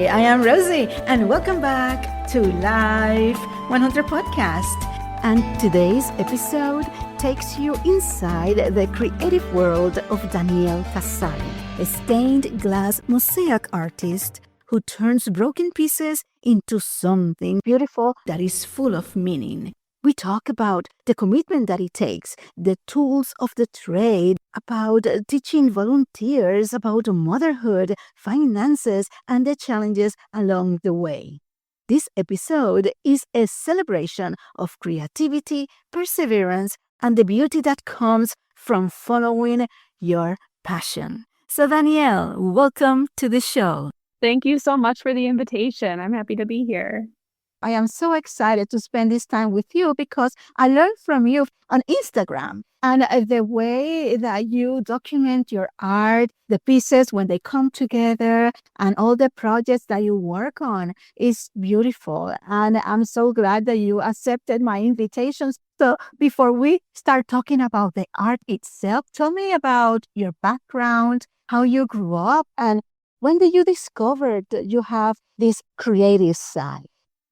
I am Rosie, and welcome back to Life 100 Podcast. And today's episode takes you inside the creative world of Danielle Casali, a stained glass mosaic artist who turns broken pieces into something beautiful that is full of meaning. We talk about the commitment that it takes, the tools of the trade, about teaching volunteers, about motherhood, finances, and the challenges along the way. This episode is a celebration of creativity, perseverance, and the beauty that comes from following your passion. So, Danielle, welcome to the show. Thank you so much for the invitation. I'm happy to be here. I am so excited to spend this time with you because I learned from you on Instagram and the way that you document your art, the pieces when they come together, and all the projects that you work on is beautiful. And I'm so glad that you accepted my invitation. So before we start talking about the art itself, tell me about your background, how you grew up, and when did you discover that you have this creative side?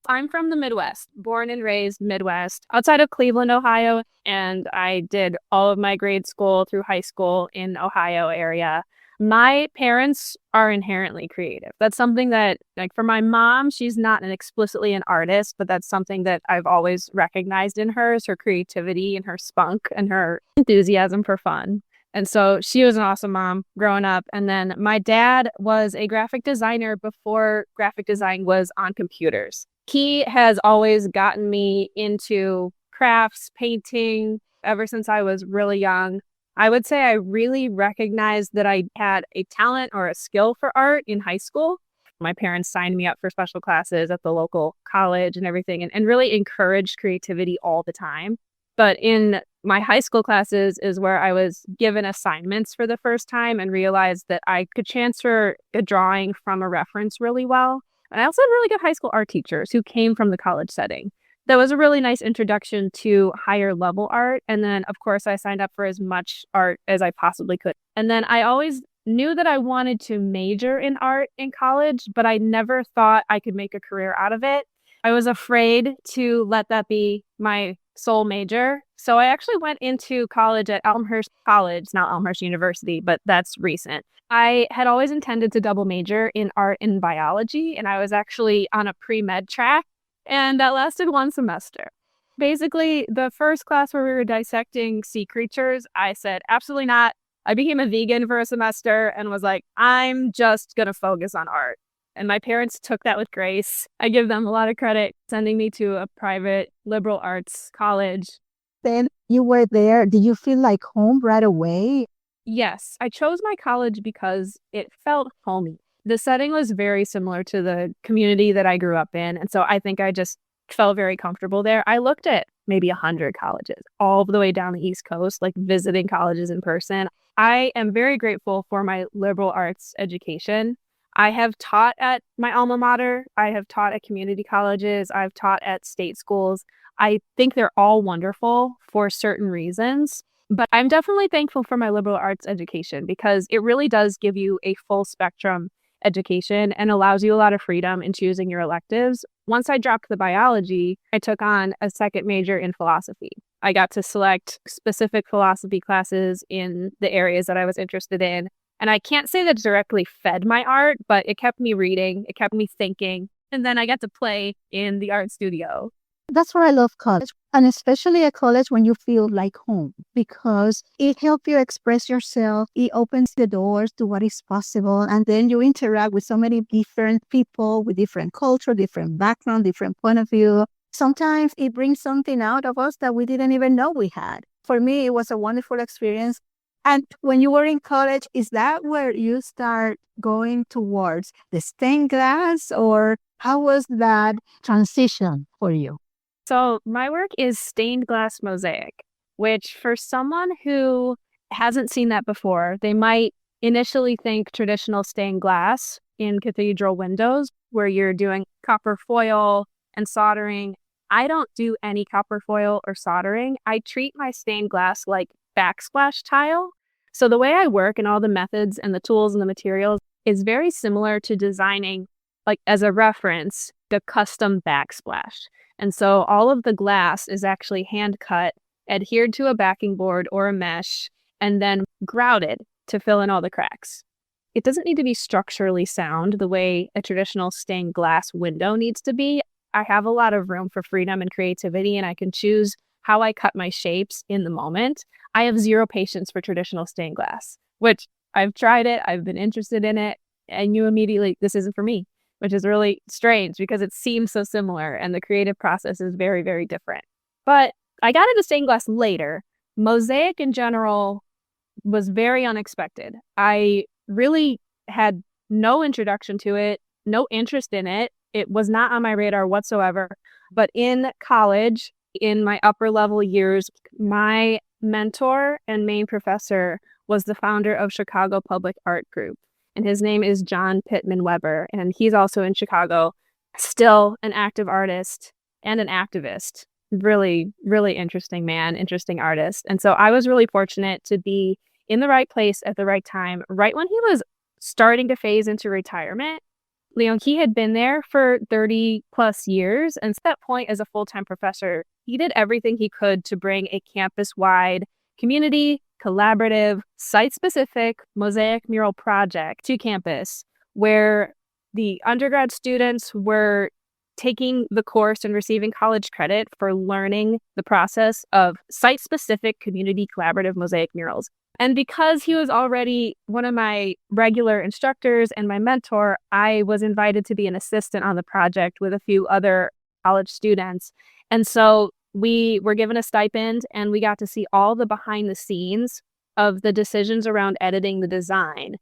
I'm from the Midwest, born and raised Midwest, outside of Cleveland, Ohio, and I did all of my grade school through high school in Ohio area. My parents are inherently creative. That's something that, like for my mom, she's not explicitly an artist, but that's something that I've always recognized in her, is her creativity and her spunk and her enthusiasm for fun. And so she was an awesome mom growing up. And then my dad was a graphic designer before graphic design was on computers. He has always gotten me into crafts, painting, ever since I was really young. I would say I really recognized that I had a talent or a skill for art in high school. My parents signed me up for special classes at the local college and everything, and really encouraged creativity all the time. But in my high school classes is where I was given assignments for the first time and realized that I could transfer a drawing from a reference really well. And I also had really good high school art teachers who came from the college setting. That was a really nice introduction to higher level art. And then, of course, I signed up for as much art as I possibly could. And then I always knew that I wanted to major in art in college, but I never thought I could make a career out of it. I was afraid to let that be my sole major. So I actually went into college at Elmhurst College, not Elmhurst University, but that's recent. I had always intended to double major in art and biology, and I was actually on a pre-med track, and that lasted one semester. Basically, the first class where we were dissecting sea creatures, I said, absolutely not. I became a vegan for a semester and was like, I'm just going to focus on art. And my parents took that with grace. I give them a lot of credit, sending me to a private liberal arts college. Then you were there. Did you feel like home right away? Yes, I chose my college because it felt homey. The setting was very similar to the community that I grew up in. And so I think I just felt very comfortable there. I looked at maybe 100 colleges all the way down the East Coast, like visiting colleges in person. I am very grateful for my liberal arts education. I have taught at my alma mater. I have taught at community colleges. I've taught at state schools. I think they're all wonderful for certain reasons. But I'm definitely thankful for my liberal arts education because it really does give you a full spectrum education and allows you a lot of freedom in choosing your electives. Once I dropped the biology, I took on a second major in philosophy. I got to select specific philosophy classes in the areas that I was interested in. And I can't say that directly fed my art, but it kept me reading, it kept me thinking. And then I got to play in the art studio. That's why I love college, and especially a college when you feel like home, because it helps you express yourself. It opens the doors to what is possible, and then you interact with so many different people with different culture, different background, different point of view. Sometimes it brings something out of us that we didn't even know we had. For me, it was a wonderful experience. And when you were in college, is that where you start going towards the stained glass, or how was that transition for you? So my work is stained glass mosaic, which for someone who hasn't seen that before, they might initially think traditional stained glass in cathedral windows where you're doing copper foil and soldering. I don't do any copper foil or soldering. I treat my stained glass like backsplash tile. So the way I work and all the methods and the tools and the materials is very similar to designing like as a reference, the custom backsplash. And so all of the glass is actually hand cut, adhered to a backing board or a mesh, and then grouted to fill in all the cracks. It doesn't need to be structurally sound the way a traditional stained glass window needs to be. I have a lot of room for freedom and creativity, and I can choose how I cut my shapes in the moment. I have zero patience for traditional stained glass, which I've tried it, I've been interested in it, and you immediately, this isn't for me, which is really strange because it seems so similar and the creative process is very, very different. But I got into stained glass later. Mosaic in general was very unexpected. I really had no introduction to it, no interest in it. It was not on my radar whatsoever. But in college, in my upper level years, my mentor and main professor was the founder of Chicago Public Art Group. And his name is John Pittman Weber. And he's also in Chicago, still an active artist and an activist. Really, really interesting man, interesting artist. And so I was really fortunate to be in the right place at the right time, right when he was starting to phase into retirement. He had been there for 30 plus years. And at that point, as a full-time professor, he did everything he could to bring a campus-wide community, collaborative, site-specific mosaic mural project to campus where the undergrad students were taking the course and receiving college credit for learning the process of site-specific community collaborative mosaic murals. And because he was already one of my regular instructors and my mentor, I was invited to be an assistant on the project with a few other college students. And so we were given a stipend and we got to see all the behind the scenes of the decisions around editing the design,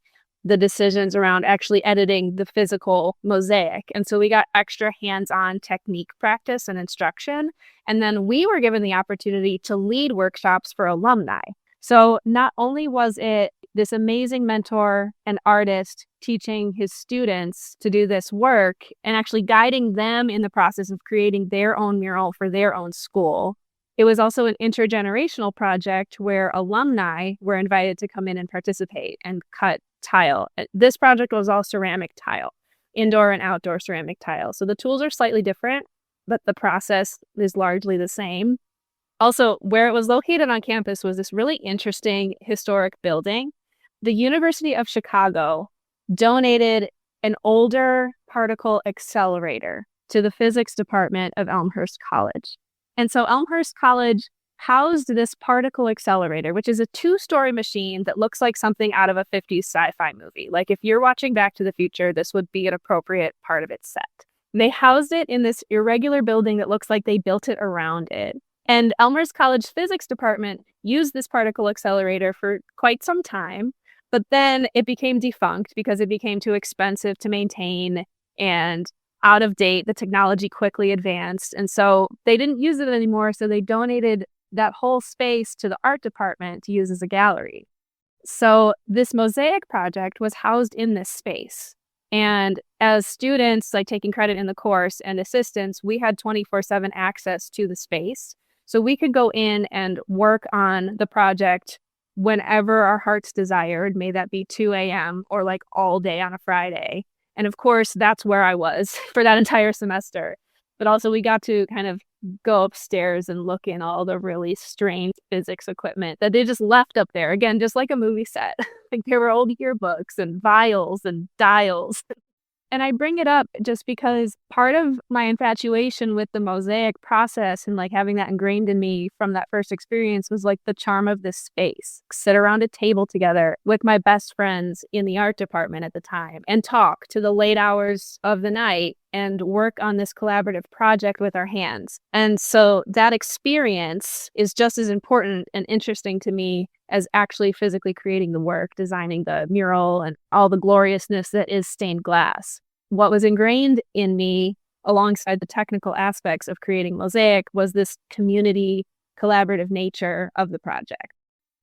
the decisions around actually editing the physical mosaic. And so we got extra hands-on technique practice and instruction. And then we were given the opportunity to lead workshops for alumni. So not only was it this amazing mentor and artist teaching his students to do this work and actually guiding them in the process of creating their own mural for their own school, it was also an intergenerational project where alumni were invited to come in and participate and cut tile. This project was all ceramic tile, indoor and outdoor ceramic tile. So the tools are slightly different, but the process is largely the same. Also, where it was located on campus was this really interesting historic building. The University of Chicago donated an older particle accelerator to the physics department of Elmhurst College. And so Elmhurst College housed this particle accelerator, which is a 2-story machine that looks like something out of a 50s sci-fi movie. Like if you're watching Back to the Future, this would be an appropriate part of its set. They housed it in this irregular building that looks like they built it around it. And Elmhurst College physics department used this particle accelerator for quite some time, but then it became defunct because it became too expensive to maintain and out of date. The technology quickly advanced. And so they didn't use it anymore. So they donated that whole space to the art department to use as a gallery. So this mosaic project was housed in this space. And as students, like taking credit in the course and assistants, we had 24/7 access to the space. So we could go in and work on the project whenever our hearts desired, may that be 2 a.m. or like all day on a Friday. And of course, that's where I was for that entire semester. But also we got to kind of go upstairs and look in all the really strange physics equipment that they just left up there. Again, just like a movie set. Like there were old yearbooks and vials and dials. And I bring it up just because part of my infatuation with the mosaic process and like having that ingrained in me from that first experience was like the charm of this space. Sit around a table together with my best friends in the art department at the time and talk to the late hours of the night and work on this collaborative project with our hands. And so that experience is just as important and interesting to me as actually physically creating the work, designing the mural and all the gloriousness that is stained glass. What was ingrained in me alongside the technical aspects of creating mosaic was this community collaborative nature of the project.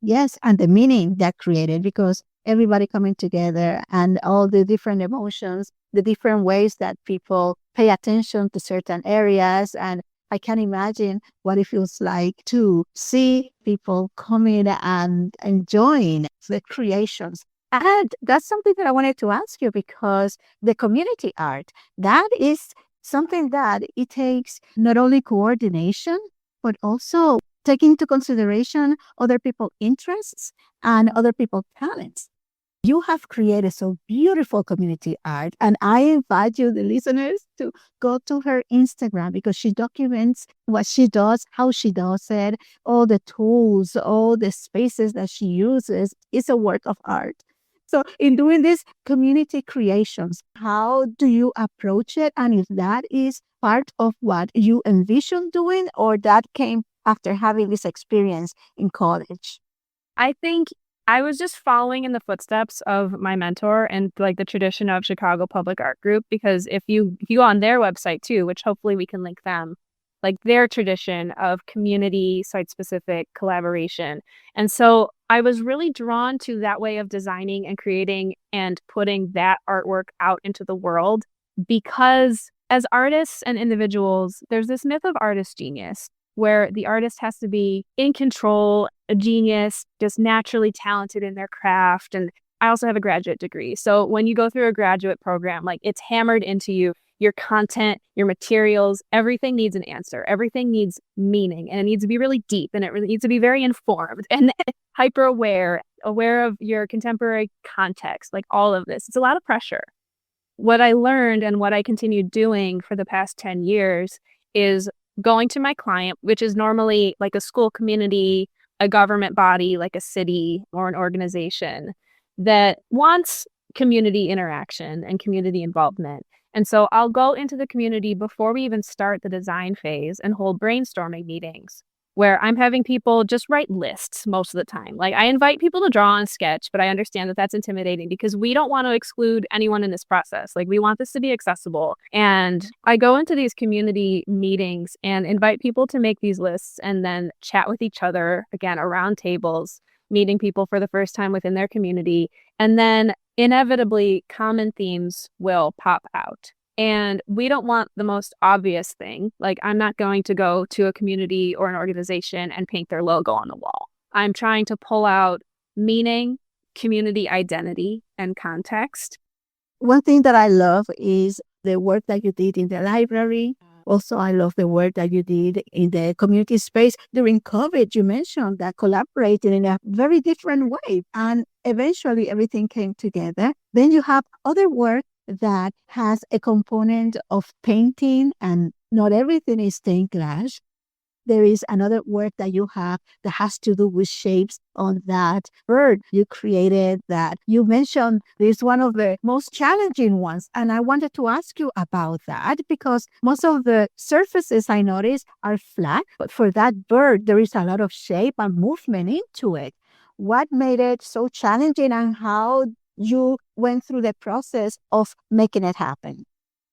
Yes, and the meaning that created, because everybody coming together and all the different emotions, the different ways that people pay attention to certain areas. And I can imagine what it feels like to see people coming and enjoying the creations And that's something that I wanted to ask you because the community art, that is something that it takes not only coordination, but also taking into consideration other people's interests and other people's talents. You have created so beautiful community art, and I invite you, the listeners, to go to her Instagram because she documents what she does, how she does it, all the tools, all the spaces that she uses. It's a work of art. So, in doing these community creations, how do you approach it? And if that is part of what you envision doing, or that came after having this experience in college? I think I was just following in the footsteps of my mentor and like the tradition of Chicago Public Art Group, because if you go on their website too, which hopefully we can link them, like their tradition of community site specific collaboration. And so I was really drawn to that way of designing and creating and putting that artwork out into the world because as artists and individuals, there's this myth of artist genius where the artist has to be in control, a genius, just naturally talented in their craft. And I also have a graduate degree. So when you go through a graduate program, like it's hammered into you, your content, your materials, everything needs an answer. Everything needs meaning and it needs to be really deep and it really needs to be very informed and hyper aware, aware of your contemporary context, like all of this. It's a lot of pressure. What I learned and what I continued doing for the past 10 years is going to my client, which is normally like a school community, a government body, like a city or an organization that wants community interaction and community involvement. And so I'll go into the community before we even start the design phase and hold brainstorming meetings where I'm having people just write lists most of the time. Like I invite people to draw and sketch, but I understand that that's intimidating because we don't want to exclude anyone in this process. Like we want this to be accessible. And I go into these community meetings and invite people to make these lists and then chat with each other, again, around tables, meeting people for the first time within their community. And then inevitably common themes will pop out. And we don't want the most obvious thing. Like, I'm not going to go to a community or an organization and paint their logo on the wall. I'm trying to pull out meaning, community identity, and context. One thing that I love is the work that you did in the library. Also, I love the work that you did in the community space during COVID. You mentioned that collaborating in a very different way, and eventually everything came together. Then you have other work that has a component of painting, and not everything is stained glass. There is another work that you have that has to do with shapes on that bird you created that you mentioned is one of the most challenging ones. And I wanted to ask you about that because most of the surfaces I noticed are flat, but for that bird, there is a lot of shape and movement into it. What made it so challenging and how you went through the process of making it happen?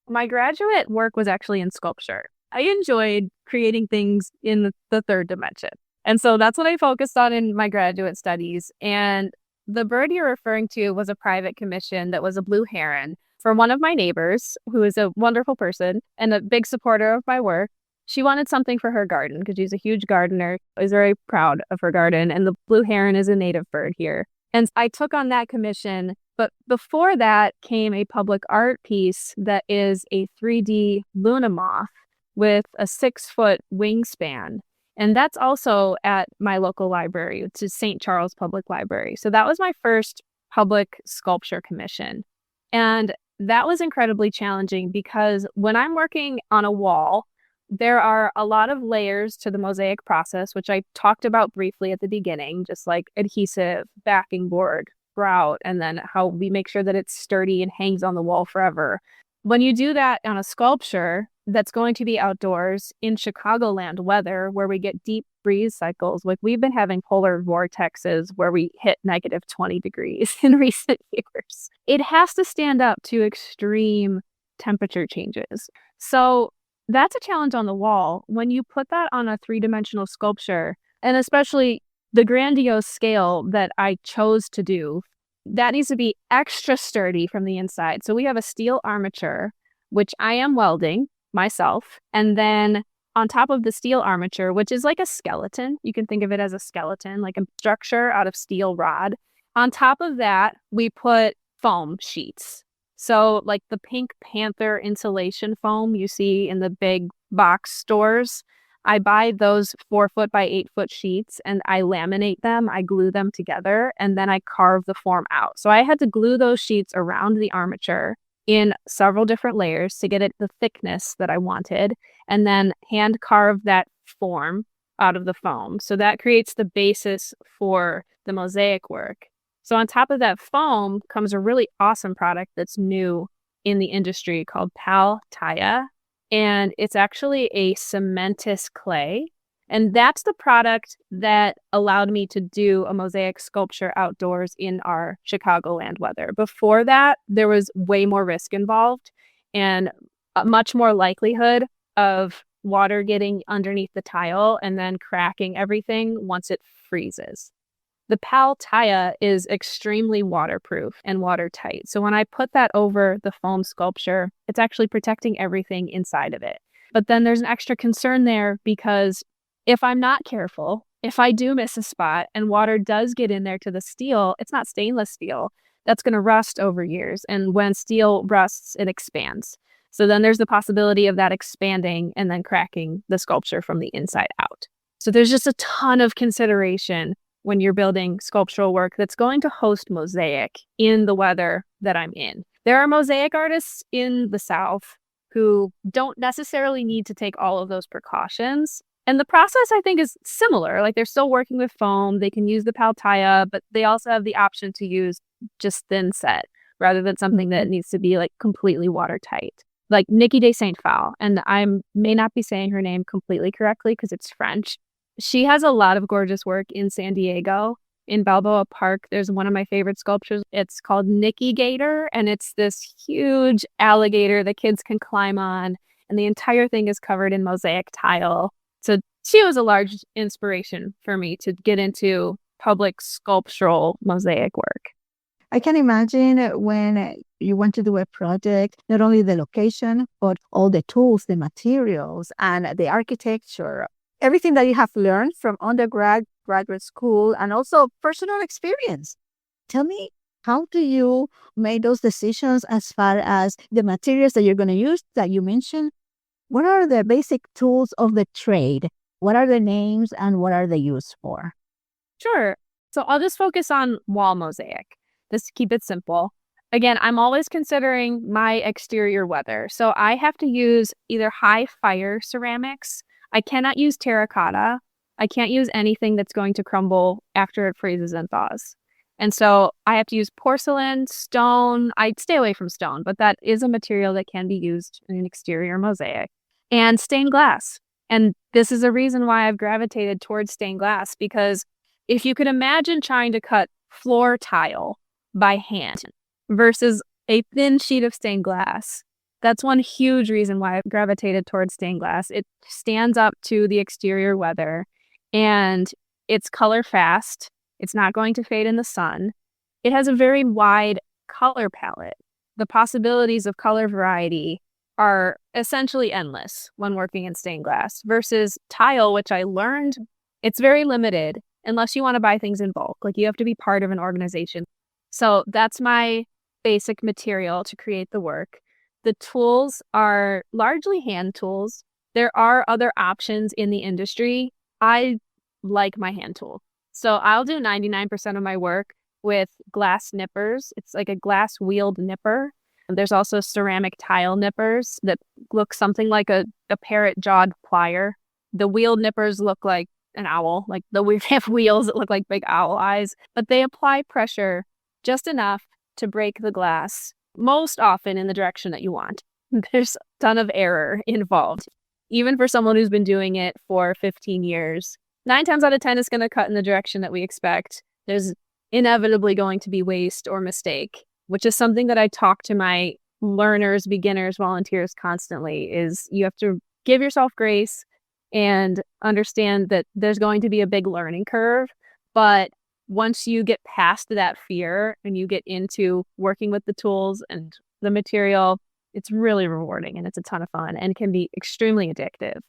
My graduate work was actually in sculpture. I enjoyed creating things in the third dimension. And so that's what I focused on in my graduate studies. And the bird you're referring to was a private commission that was a blue heron for one of my neighbors, who is a wonderful person and a big supporter of my work. She wanted something for her garden because she's a huge gardener. I was very proud of her garden. And the blue heron is a native bird here. And I took on that commission. But before that came a public art piece that is a 3D Luna moth with a 6-foot wingspan. And that's also at my local library, which is St. Charles Public Library. So that was my first public sculpture commission. And that was incredibly challenging because when I'm working on a wall, there are a lot of layers to the mosaic process, which I talked about briefly at the beginning, just like adhesive, backing board, grout, and then how we make sure that it's sturdy and hangs on the wall forever. When you do that on a sculpture that's going to be outdoors in Chicagoland weather, where we get deep breeze cycles, like we've been having polar vortexes where we hit negative 20 degrees in recent years, it has to stand up to extreme temperature changes. So that's a challenge on the wall. When you put that on a 3-dimensional sculpture, and especially the grandiose scale that I chose to do, that needs to be extra sturdy from the inside. So we have a steel armature, which I am welding myself. And then on top of the steel armature, which is like a skeleton, you can think of it as a skeleton, like a structure out of steel rod. On top of that, we put foam sheets. So like the Pink Panther insulation foam you see in the big box stores, I buy those 4 foot by 8 foot sheets and I laminate them, I glue them together, and then I carve the form out. So I had to glue those sheets around the armature in several different layers to get it the thickness that I wanted, and then hand carve that form out of the foam. So that creates the basis for the mosaic work. So on top of that foam comes a really awesome product that's new in the industry called Pal Taya. And it's actually a cementous clay. And that's the product that allowed me to do a mosaic sculpture outdoors in our Chicagoland weather. Before that, there was way more risk involved and a much more likelihood of water getting underneath the tile and then cracking everything once it freezes. The Pal Taya is extremely waterproof and watertight. So when I put that over the foam sculpture, it's actually protecting everything inside of it. But then there's an extra concern there because if I'm not careful, if I do miss a spot and water does get in there to the steel, it's not stainless steel. That's going to rust over years. And when steel rusts, it expands. So then there's the possibility of that expanding and then cracking the sculpture from the inside out. So there's just a ton of consideration when you're building sculptural work that's going to host mosaic in the weather that I'm in. There are mosaic artists in the South who don't necessarily need to take all of those precautions. And the process, I think, is similar. Like they're still working with foam. They can use the Pal Taya, but they also have the option to use just thin set rather than something that needs to be like completely watertight. Like Nikki de Saint Phal, and I may not be saying her name completely correctly because it's French. She has a lot of gorgeous work in San Diego. In Balboa Park, there's one of my favorite sculptures. It's called Nikki Gator, and it's this huge alligator that kids can climb on, and the entire thing is covered in mosaic tile. So she was a large inspiration for me to get into public sculptural mosaic work. I can imagine when you want to do a project, not only the location, but all the tools, the materials, and the architecture, everything that you have learned from undergrad, graduate school, and also personal experience. Tell me, how do you make those decisions as far as the materials that you're going to use that you mentioned? What are the basic tools of the trade? What are the names and what are they used for? Sure. So I'll just focus on wall mosaic. Just to keep it simple. Again, I'm always considering my exterior weather. So I have to use either high fire ceramics. I cannot use terracotta. I can't use anything that's going to crumble after it freezes and thaws. And so I have to use porcelain, stone. I'd stay away from stone, but that is a material that can be used in an exterior mosaic. And stained glass. And this is a reason why I've gravitated towards stained glass, because if you could imagine trying to cut floor tile by hand versus a thin sheet of stained glass, that's one huge reason why I've gravitated towards stained glass. It stands up to the exterior weather and it's color fast. It's not going to fade in the sun. It has a very wide color palette. The possibilities of color variety are essentially endless when working in stained glass versus tile, which I learned it's very limited unless you want to buy things in bulk. Like you have to be part of an organization. So that's my basic material to create the work. The tools are largely hand tools. There are other options in the industry. I like my hand tool. So I'll do 99% of my work with glass nippers. It's like a glass wheeled nipper. And there's also ceramic tile nippers that look something like a parrot-jawed plier. The wheeled nippers look like an owl. Like we have wheels that look like big owl eyes. But they apply pressure just enough to break the glass, most often in the direction that you want. There's a ton of error involved. Even for someone who's been doing it for 15 years, 9 times out of 10 is going to cut in the direction that we expect. There's inevitably going to be waste or mistake, which is something that I talk to my learners, beginners, volunteers constantly, is you have to give yourself grace and understand that there's going to be a big learning curve. But once you get past that fear and you get into working with the tools and the material, it's really rewarding and it's a ton of fun and can be extremely addictive.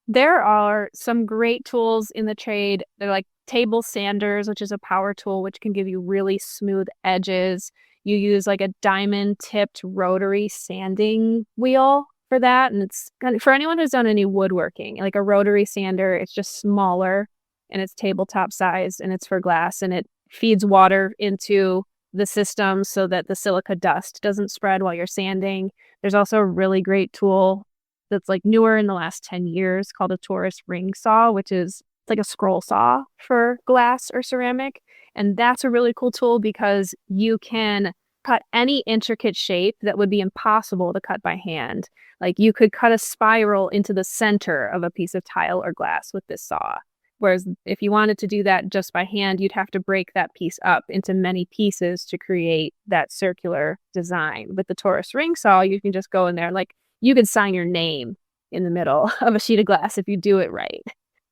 There are some great tools in the trade. They're like table sanders, which is a power tool, which can give you really smooth edges. You use like a diamond tipped rotary sanding wheel for that. And it's for anyone who's done any woodworking, like a rotary sander, it's just smaller and it's tabletop size and it's for glass and it feeds water into the system so that the silica dust doesn't spread while you're sanding. There's also a really great tool that's like newer in the last 10 years called a torus ring saw, which is like a scroll saw for glass or ceramic. And that's a really cool tool because you can cut any intricate shape that would be impossible to cut by hand. Like you could cut a spiral into the center of a piece of tile or glass with this saw. Whereas if you wanted to do that just by hand, you'd have to break that piece up into many pieces to create that circular design. With the torus ring saw, you can just go in there, like you could sign your name in the middle of a sheet of glass if you do it right.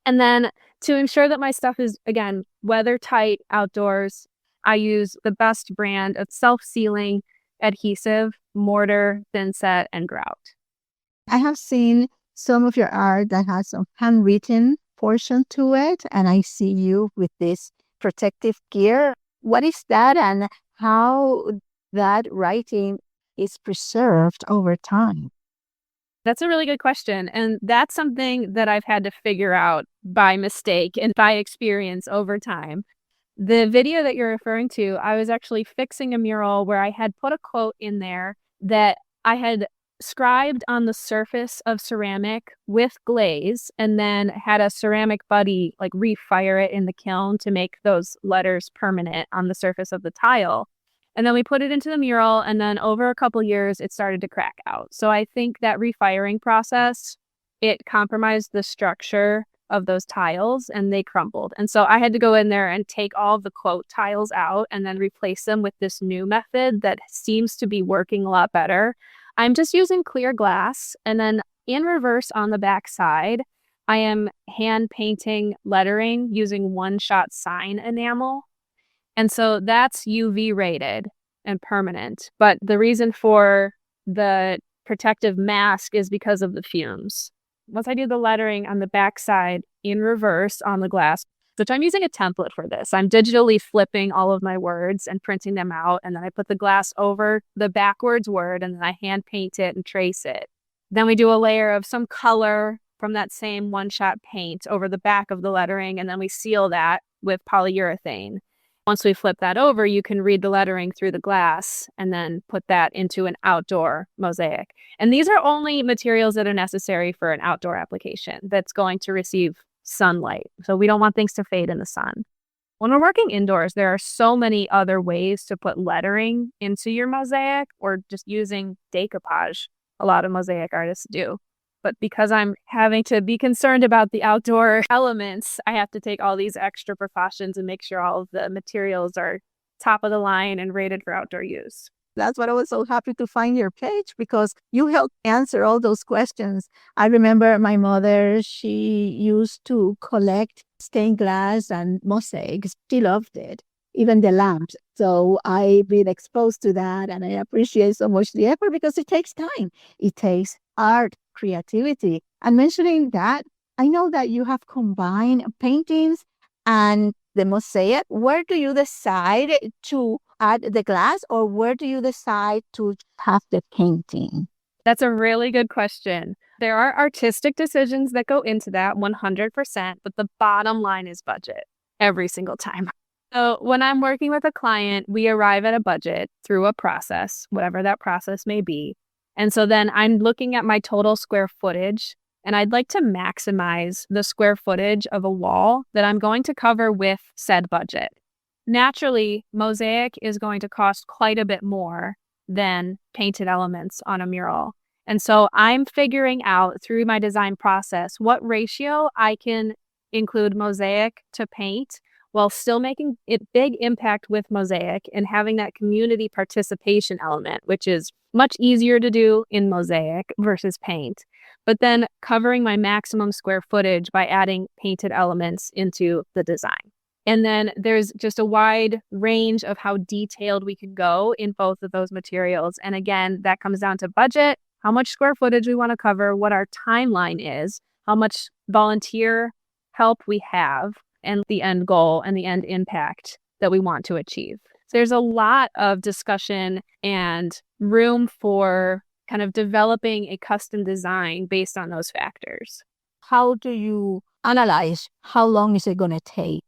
And then to ensure that my stuff is, again, weather tight outdoors, I use the best brand of self-sealing adhesive, mortar, thin set, and grout. I have seen some of your art that has some handwritten portion to it, and I see you with this protective gear. What is that, and how that writing is preserved over time? That's a really good question. And that's something that I've had to figure out by mistake and by experience over time. The video that you're referring to, I was actually fixing a mural where I had put a quote in there that I had scribed on the surface of ceramic with glaze and then had a ceramic buddy like refire it in the kiln to make those letters permanent on the surface of the tile. And then we put it into the mural, and then over a couple years, it started to crack out. So I think that refiring process, it compromised the structure of those tiles and they crumbled. And so I had to go in there and take all of the quote tiles out and then replace them with this new method that seems to be working a lot better. I'm just using clear glass, and then in reverse on the back side, I am hand painting lettering using one-shot sign enamel. And so that's UV rated and permanent. But the reason for the protective mask is because of the fumes. Once I do the lettering on the back side in reverse on the glass, which I'm using a template for this, I'm digitally flipping all of my words and printing them out. And then I put the glass over the backwards word and then I hand paint it and trace it. Then we do a layer of some color from that same one-shot paint over the back of the lettering. And then we seal that with polyurethane. Once we flip that over, you can read the lettering through the glass and then put that into an outdoor mosaic. And these are only materials that are necessary for an outdoor application that's going to receive sunlight. So we don't want things to fade in the sun. When we're working indoors, there are so many other ways to put lettering into your mosaic or just using decoupage. A lot of mosaic artists do. But because I'm having to be concerned about the outdoor elements, I have to take all these extra precautions and make sure all of the materials are top of the line and rated for outdoor use. That's what I was so happy to find your page, because you helped answer all those questions. I remember my mother, she used to collect stained glass and mosaics. She loved it, even the lamps. So I've been exposed to that, and I appreciate so much the effort because it takes time. It takes art, creativity. And mentioning that, I know that you have combined paintings and the mosaic. Where do you decide to add the glass, or where do you decide to have the painting? That's a really good question. There are artistic decisions that go into that 100%, but the bottom line is budget every single time. So when I'm working with a client, we arrive at a budget through a process, whatever that process may be. And so then I'm looking at my total square footage, and I'd like to maximize the square footage of a wall that I'm going to cover with said budget. Naturally, mosaic is going to cost quite a bit more than painted elements on a mural. And so I'm figuring out through my design process what ratio I can include mosaic to paint while still making a big impact with mosaic and having that community participation element, which is much easier to do in mosaic versus paint. But then covering my maximum square footage by adding painted elements into the design. And then there's just a wide range of how detailed we can go in both of those materials. And again, that comes down to budget, how much square footage we want to cover, what our timeline is, how much volunteer help we have, and the end goal and the end impact that we want to achieve. So there's a lot of discussion and room for kind of developing a custom design based on those factors. How do you analyze how long is it going to take?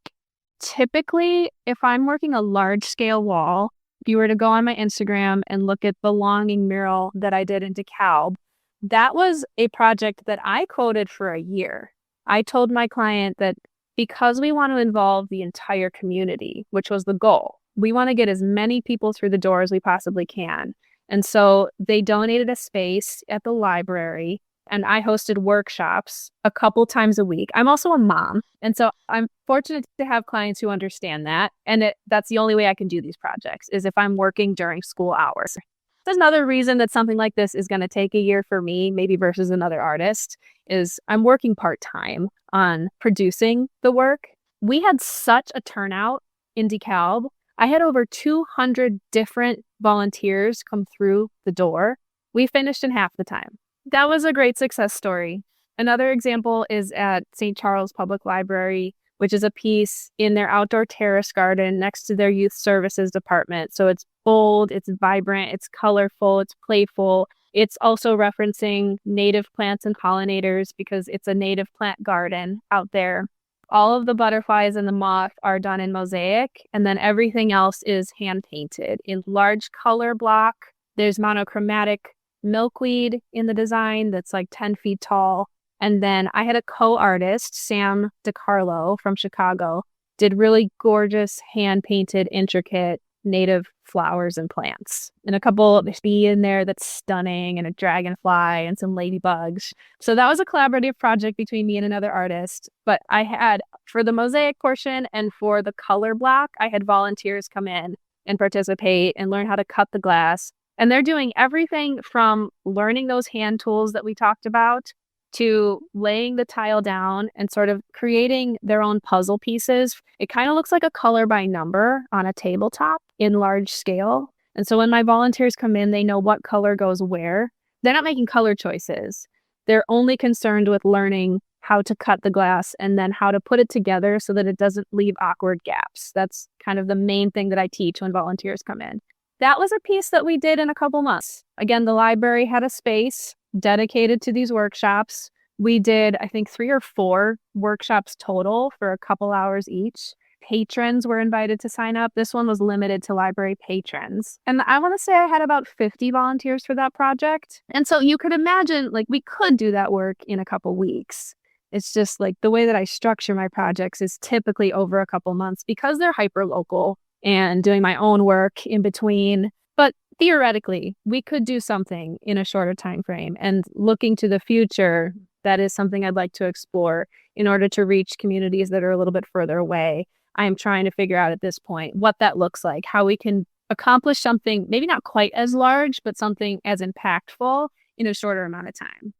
Typically, if I'm working a large scale wall, if you were to go on my Instagram and look at the longing mural that I did in DeKalb, that was a project that I quoted for a year. I told my client that because we want to involve the entire community, which was the goal, we want to get as many people through the door as we possibly can. And so they donated a space at the library, and I hosted workshops a couple times a week. I'm also a mom, and so I'm fortunate to have clients who understand that. And that's the only way I can do these projects is if I'm working during school hours. There's another reason that something like this is going to take a year for me, maybe versus another artist, is I'm working part-time on producing the work. We had such a turnout in DeKalb. I had over 200 different volunteers come through the door. We finished in half the time. That was a great success story. Another example is at St. Charles Public Library, which is a piece in their outdoor terrace garden next to their youth services department. So it's bold, it's vibrant, it's colorful, it's playful. It's also referencing native plants and pollinators because it's a native plant garden out there. All of the butterflies and the moth are done in mosaic, and then everything else is hand painted in large color block. There's monochromatic milkweed in the design that's like 10 feet tall. And then I had a co-artist, Sam DiCarlo from Chicago, did really gorgeous hand-painted, intricate native flowers and plants. And a couple, there's a bee in there that's stunning, and a dragonfly and some ladybugs. So that was a collaborative project between me and another artist. But I had, for the mosaic portion and for the color block, I had volunteers come in and participate and learn how to cut the glass. And they're doing everything from learning those hand tools that we talked about to laying the tile down and sort of creating their own puzzle pieces. It kind of looks like a color by number on a tabletop in large scale. And so when my volunteers come in, they know what color goes where. They're not making color choices. They're only concerned with learning how to cut the glass and then how to put it together so that it doesn't leave awkward gaps. That's kind of the main thing that I teach when volunteers come in. That was a piece that we did in a couple months. Again, the library had a space dedicated to these workshops. We did, I think, 3 or 4 workshops total for a couple hours each. Patrons were invited to sign up. This one was limited to library patrons. And I want to say I had about 50 volunteers for that project. And so you could imagine, like, we could do that work in a couple weeks. It's just like the way that I structure my projects is typically over a couple months because they're hyper local and doing my own work in between. But theoretically, we could do something in a shorter time frame. And looking to the future, that is something I'd like to explore in order to reach communities that are a little bit further away. I am trying to figure out at this point what that looks like, how we can accomplish something maybe not quite as large, but something as impactful in a shorter amount of time.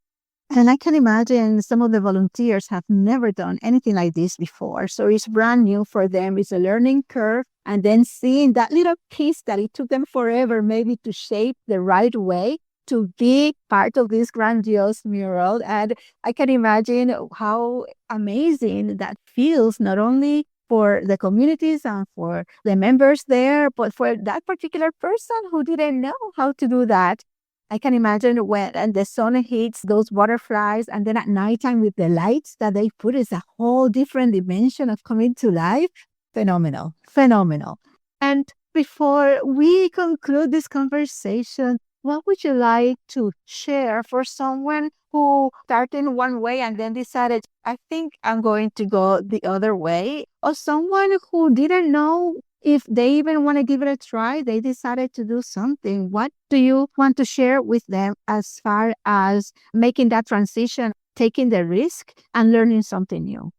And I can imagine some of the volunteers have never done anything like this before. So it's brand new for them. It's a learning curve. And then seeing that little piece that it took them forever maybe to shape the right way to be part of this grandiose mural. And I can imagine how amazing that feels, not only for the communities and for the members there, but for that particular person who didn't know how to do that. I can imagine when the sun hits those butterflies, and then at nighttime with the lights that they put, is a whole different dimension of coming to life. Phenomenal, phenomenal. And before we conclude this conversation, what would you like to share for someone who started one way and then decided, I think I'm going to go the other way? Or someone who didn't know if they even want to give it a try, they decided to do something. What do you want to share with them as far as making that transition, taking the risk and learning something new?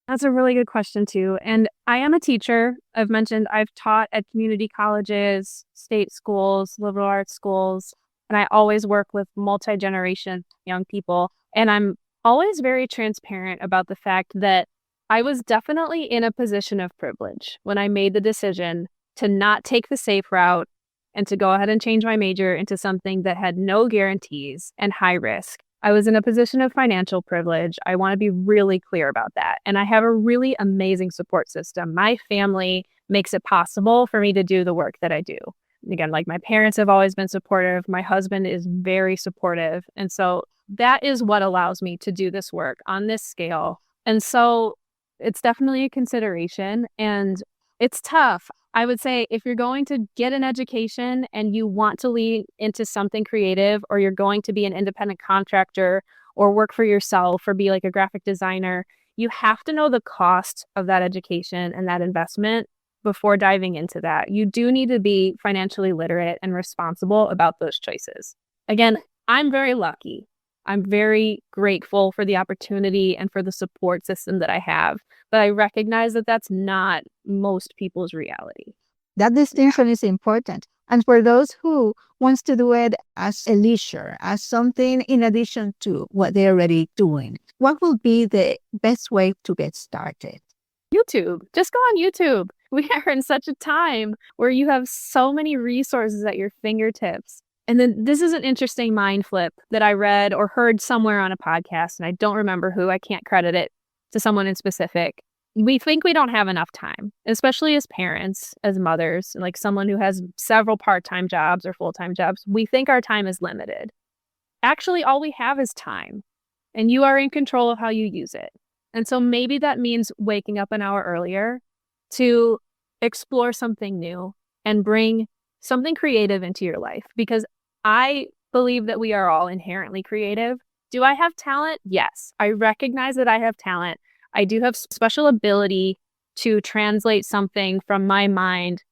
That's a really good question too. And I am a teacher. I've mentioned I've taught at community colleges, state schools, liberal arts schools, and I always work with multi-generation young people. And I'm always very transparent about the fact that I was definitely in a position of privilege when I made the decision to not take the safe route and to go ahead and change my major into something that had no guarantees and high risk. I was in a position of financial privilege. I want to be really clear about that. And I have a really amazing support system. My family makes it possible for me to do the work that I do. Again, like my parents have always been supportive. My husband is very supportive. And so that is what allows me to do this work on this scale. And so it's definitely a consideration and it's tough. I would say if you're going to get an education and you want to lean into something creative, or you're going to be an independent contractor or work for yourself or be like a graphic designer, you have to know the cost of that education and that investment before diving into that. You do need to be financially literate and responsible about those choices. Again, I'm very lucky. I'm very grateful for the opportunity and for the support system that I have, but I recognize that that's not most people's reality. That distinction is important. And for those who wants to do it as a leisure, as something in addition to what they're already doing, what will be the best way to get started? YouTube. Just go on YouTube. We are in such a time where you have so many resources at your fingertips. And then this is an interesting mind flip that I read or heard somewhere on a podcast, and I don't remember who. I can't credit it to someone in specific. We think we don't have enough time, especially as parents, as mothers, like someone who has several part-time jobs or full-time jobs. We think our time is limited. Actually, all we have is time, and you are in control of how you use it. And so maybe that means waking up an hour earlier to explore something new and bring something creative into your life, because I believe that we are all inherently creative. Do I have talent? Yes. I recognize that I have talent. I do have special ability to translate something from my mind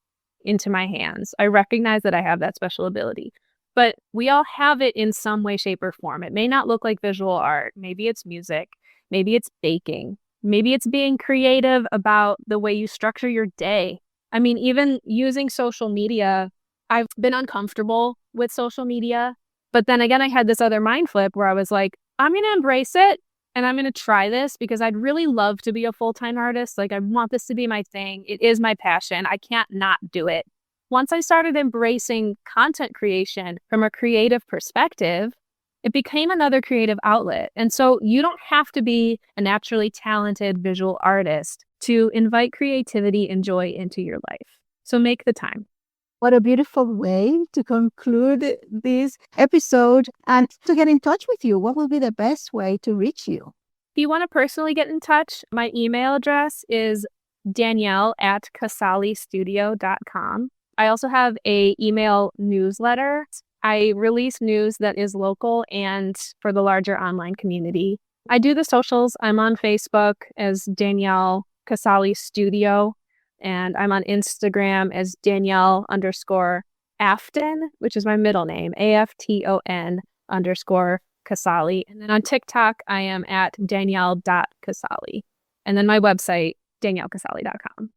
into my hands. I recognize that I have that special ability. But we all have it in some way, shape, or form. It may not look like visual art. Maybe it's music. Maybe it's baking. Maybe it's being creative about the way you structure your day. I mean, even using social media, I've been uncomfortable with social media. But then again, I had this other mind flip where I was like, I'm going to embrace it and I'm going to try this because I'd really love to be a full-time artist. Like, I want this to be my thing. It is my passion. I can't not do it. Once I started embracing content creation from a creative perspective, it became another creative outlet. And so you don't have to be a naturally talented visual artist to invite creativity and joy into your life. So make the time. What a beautiful way to conclude this episode. And to get in touch with you, what will be the best way to reach you? If you want to personally get in touch, my email address is Danielle@casalistudio.com. I also have an email newsletter. I release news that is local and for the larger online community. I do the socials. I'm on Facebook as Danielle Casali Studio, and I'm on Instagram as Danielle_Afton, which is my middle name, AFTON_Casali. And then on TikTok, I am at Danielle.Casali. And then my website, DanielleCasali.com.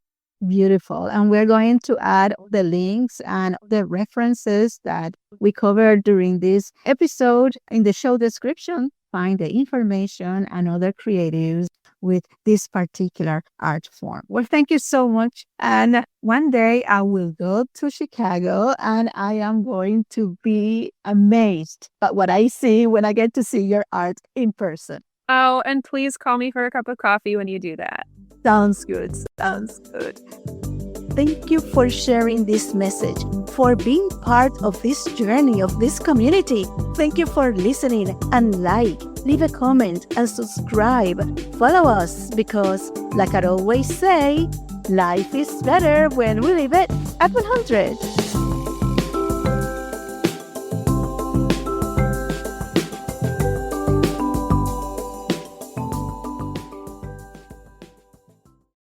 Beautiful. And we're going to add the links and the references that we covered during this episode in the show description. Find the information and other creatives with this particular art form. Well, thank you so much. And one day I will go to Chicago and I am going to be amazed by what I see when I get to see your art in person. Oh, and please call me for a cup of coffee when you do that. Sounds good. Sounds good. Thank you for sharing this message, for being part of this journey, of this community. Thank you for listening, and leave a comment and subscribe. Follow us because, like I always say, life is better when we live it at 100.